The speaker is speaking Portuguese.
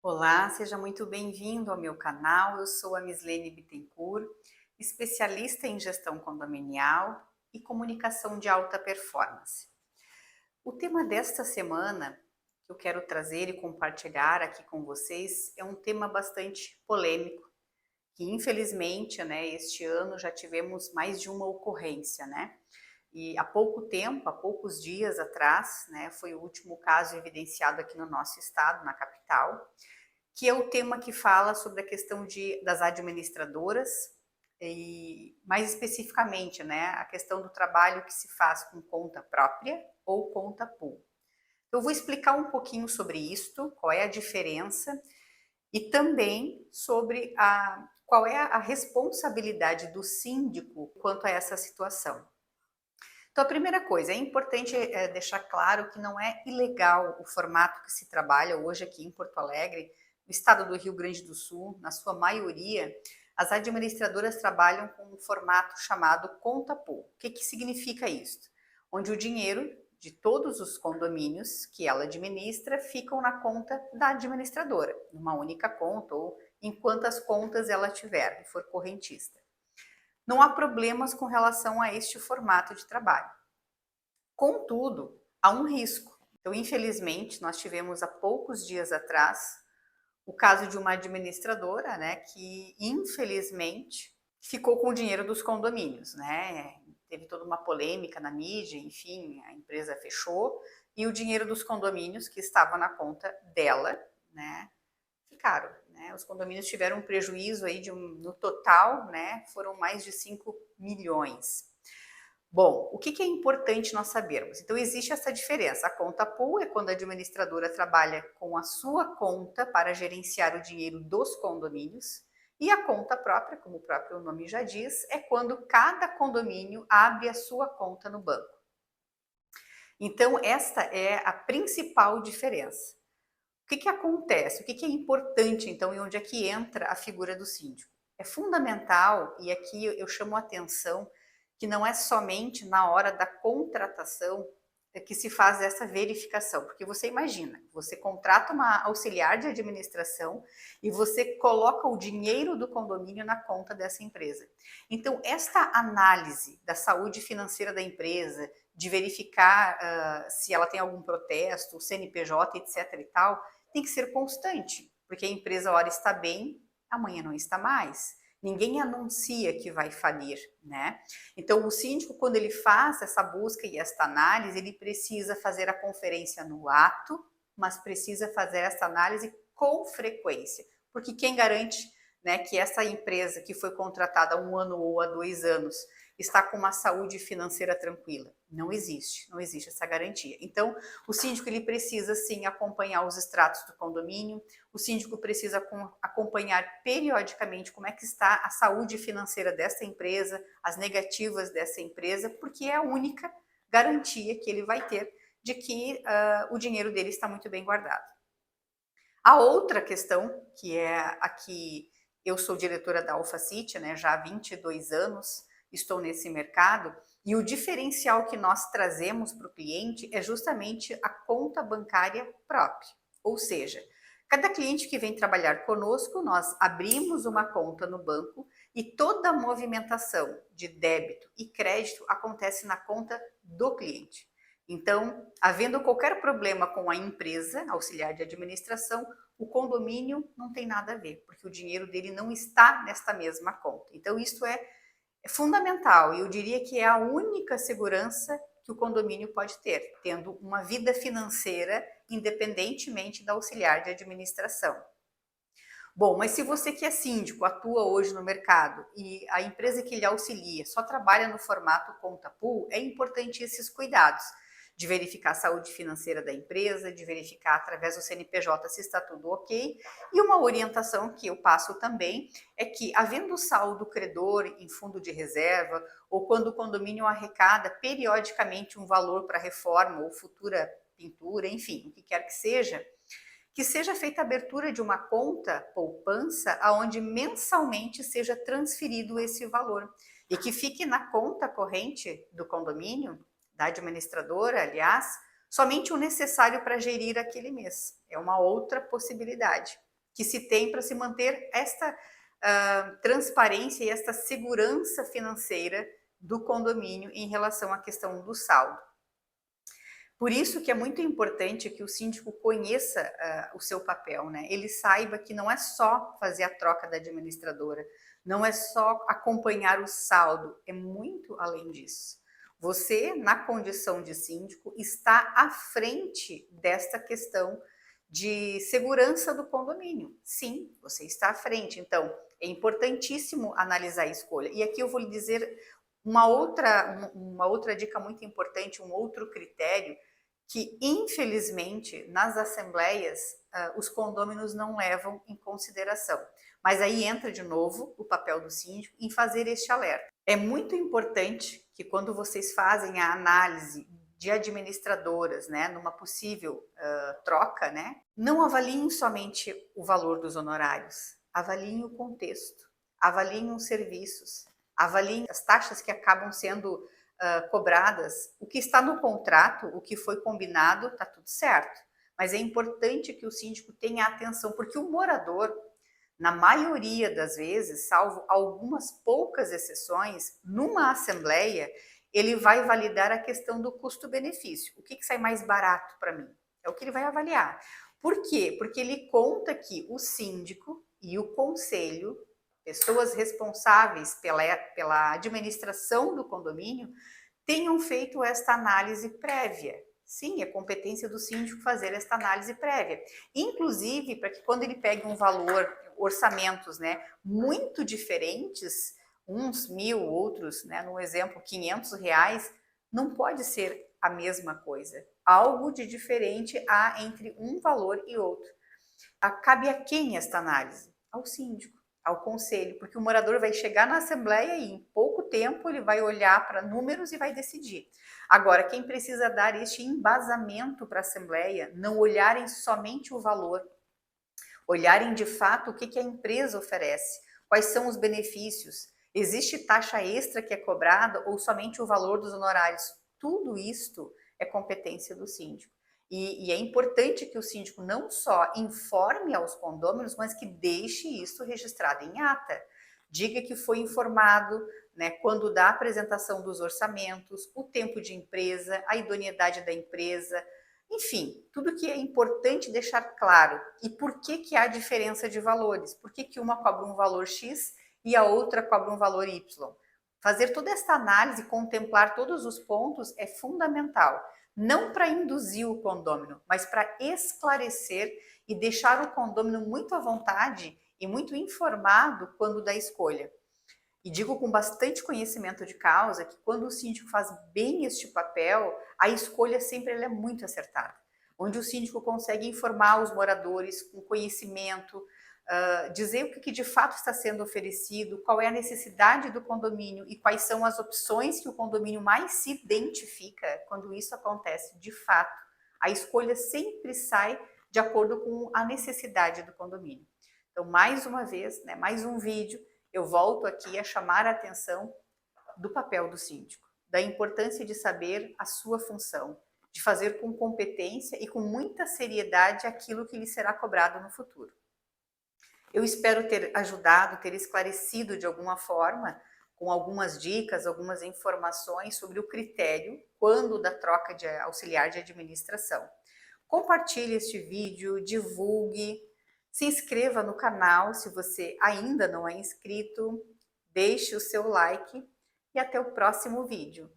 Olá, seja muito bem-vindo ao meu canal. Eu sou a Mislene Bittencourt, especialista em gestão condominial e comunicação de alta performance. O tema desta semana que eu quero trazer e compartilhar aqui com vocês é um tema bastante polêmico, que infelizmente, este ano já tivemos mais de uma ocorrência, né? E há pouco tempo, há poucos dias atrás, foi o último caso evidenciado aqui no nosso estado, na capital, que é o tema que fala sobre a questão das administradoras e, mais especificamente, a questão do trabalho que se faz com conta própria ou conta pool. Eu vou explicar um pouquinho sobre isto, qual é a diferença e também sobre qual é a responsabilidade do síndico quanto a essa situação. Então, a primeira coisa, é importante deixar claro que não é ilegal o formato que se trabalha hoje aqui em Porto Alegre, no estado do Rio Grande do Sul, na sua maioria, as administradoras trabalham com um formato chamado conta pool. O que significa isso? Onde o dinheiro de todos os condomínios que ela administra ficam na conta da administradora, numa única conta ou em quantas contas ela tiver, se for correntista. Não há problemas com relação a este formato de trabalho. Contudo, há um risco. Então, infelizmente, nós tivemos há poucos dias atrás o caso de uma administradora, que infelizmente ficou com o dinheiro dos condomínios, Teve toda uma polêmica na mídia, enfim, a empresa fechou e o dinheiro dos condomínios que estava na conta dela, ficaram, Os condomínios tiveram um prejuízo aí no total, foram mais de 5 milhões. Bom, o que é importante nós sabermos? Então, existe essa diferença. A conta pool é quando a administradora trabalha com a sua conta para gerenciar o dinheiro dos condomínios, e a conta própria, como o próprio nome já diz, é quando cada condomínio abre a sua conta no banco. Então, esta é a principal diferença. O que acontece? O que é importante, então, e onde é que entra a figura do síndico? É fundamental, e aqui eu chamo a atenção, que não é somente na hora da contratação que se faz essa verificação, porque você imagina, você contrata uma auxiliar de administração e você coloca o dinheiro do condomínio na conta dessa empresa. Então, esta análise da saúde financeira da empresa, de verificar se ela tem algum protesto, o CNPJ, etc e tal, tem que ser constante, porque a empresa, ora está bem, amanhã não está mais. Ninguém anuncia que vai falir, Então, o síndico, quando ele faz essa busca e esta análise, ele precisa fazer a conferência no ato, mas precisa fazer essa análise com frequência, porque quem garante, que essa empresa que foi contratada há 1 ano ou há 2 anos está com uma saúde financeira tranquila? Não existe essa garantia. Então, o síndico ele precisa sim acompanhar os extratos do condomínio, o síndico precisa acompanhar periodicamente como é que está a saúde financeira dessa empresa, as negativas dessa empresa, porque é a única garantia que ele vai ter de que o dinheiro dele está muito bem guardado. A outra questão, que é a que eu sou diretora da Alpha City, já há 22 anos, estou nesse mercado, e o diferencial que nós trazemos para o cliente é justamente a conta bancária própria. Ou seja, cada cliente que vem trabalhar conosco, nós abrimos uma conta no banco e toda a movimentação de débito e crédito acontece na conta do cliente. Então, havendo qualquer problema com a empresa, auxiliar de administração, o condomínio não tem nada a ver, porque o dinheiro dele não está nesta mesma conta. Então, isso é fundamental e eu diria que é a única segurança que o condomínio pode ter, tendo uma vida financeira independentemente da auxiliar de administração. Bom, mas se você que é síndico, atua hoje no mercado e a empresa que lhe auxilia só trabalha no formato conta pool, é importante esses cuidados de verificar a saúde financeira da empresa, de verificar através do CNPJ se está tudo ok. E uma orientação que eu passo também é que, havendo saldo credor em fundo de reserva, ou quando o condomínio arrecada periodicamente um valor para reforma ou futura pintura, enfim, o que quer que seja feita a abertura de uma conta poupança aonde mensalmente seja transferido esse valor e que fique na conta corrente do condomínio, da administradora, aliás, somente o necessário para gerir aquele mês. É uma outra possibilidade. que se tem para se manter esta transparência e esta segurança financeira do condomínio em relação à questão do saldo. Por isso que é muito importante que o síndico conheça o seu papel, né? Ele saiba que não é só fazer a troca da administradora, não é só acompanhar o saldo, é muito além disso. Você, na condição de síndico, está à frente desta questão de segurança do condomínio. Sim, você está à frente. Então, é importantíssimo analisar a escolha. E aqui eu vou lhe dizer uma outra dica muito importante, um outro critério que, infelizmente, nas assembleias, os condôminos não levam em consideração. Mas aí entra de novo o papel do síndico em fazer este alerta. É muito importante que, quando vocês fazem a análise de administradoras, né, numa possível troca, né, não avaliem somente o valor dos honorários, avaliem o contexto, avaliem os serviços, avaliem as taxas que acabam sendo cobradas. O que está no contrato, o que foi combinado, está tudo certo. Mas é importante que o síndico tenha atenção, porque o morador, na maioria das vezes, salvo algumas poucas exceções, numa assembleia, ele vai validar a questão do custo-benefício. O que sai mais barato para mim? É o que ele vai avaliar. Por quê? Porque ele conta que o síndico e o conselho, pessoas responsáveis pela administração do condomínio, tenham feito esta análise prévia. Sim, é competência do síndico fazer esta análise prévia. Inclusive, para que quando ele pegue um valor, orçamentos, né, muito diferentes, uns 1.000, outros, né, no exemplo, R$ 500, não pode ser a mesma coisa. Algo de diferente há entre um valor e outro. Cabe a quem esta análise? Ao síndico, ao conselho, porque o morador vai chegar na assembleia e em pouco tempo ele vai olhar para números e vai decidir. Agora, quem precisa dar este embasamento para a assembleia, não olharem somente o valor, olharem de fato o que a empresa oferece, quais são os benefícios, existe taxa extra que é cobrada ou somente o valor dos honorários? Tudo isto é competência do síndico. E é importante que o síndico não só informe aos condôminos, mas que deixe isso registrado em ata. Diga que foi informado, né, quando da apresentação dos orçamentos, o tempo de empresa, a idoneidade da empresa, enfim, tudo que é importante deixar claro. E por que há diferença de valores? Por que uma cobra um valor X e a outra cobra um valor Y? Fazer toda essa análise, contemplar todos os pontos é fundamental. Não para induzir o condômino, mas para esclarecer e deixar o condômino muito à vontade e muito informado quando da escolha. E digo com bastante conhecimento de causa que, quando o síndico faz bem este papel, a escolha sempre é muito acertada. Onde o síndico consegue informar os moradores com conhecimento, dizer o que de fato está sendo oferecido, qual é a necessidade do condomínio e quais são as opções que o condomínio mais se identifica. Quando isso acontece de fato, a escolha sempre sai de acordo com a necessidade do condomínio. Então, mais uma vez, né, mais um vídeo, eu volto aqui a chamar a atenção do papel do síndico, da importância de saber a sua função, de fazer com competência e com muita seriedade aquilo que lhe será cobrado no futuro. Eu espero ter ajudado, ter esclarecido de alguma forma, com algumas dicas, algumas informações sobre o critério quando da troca de auxiliar de administração. Compartilhe este vídeo, divulgue, se inscreva no canal se você ainda não é inscrito, deixe o seu like e até o próximo vídeo.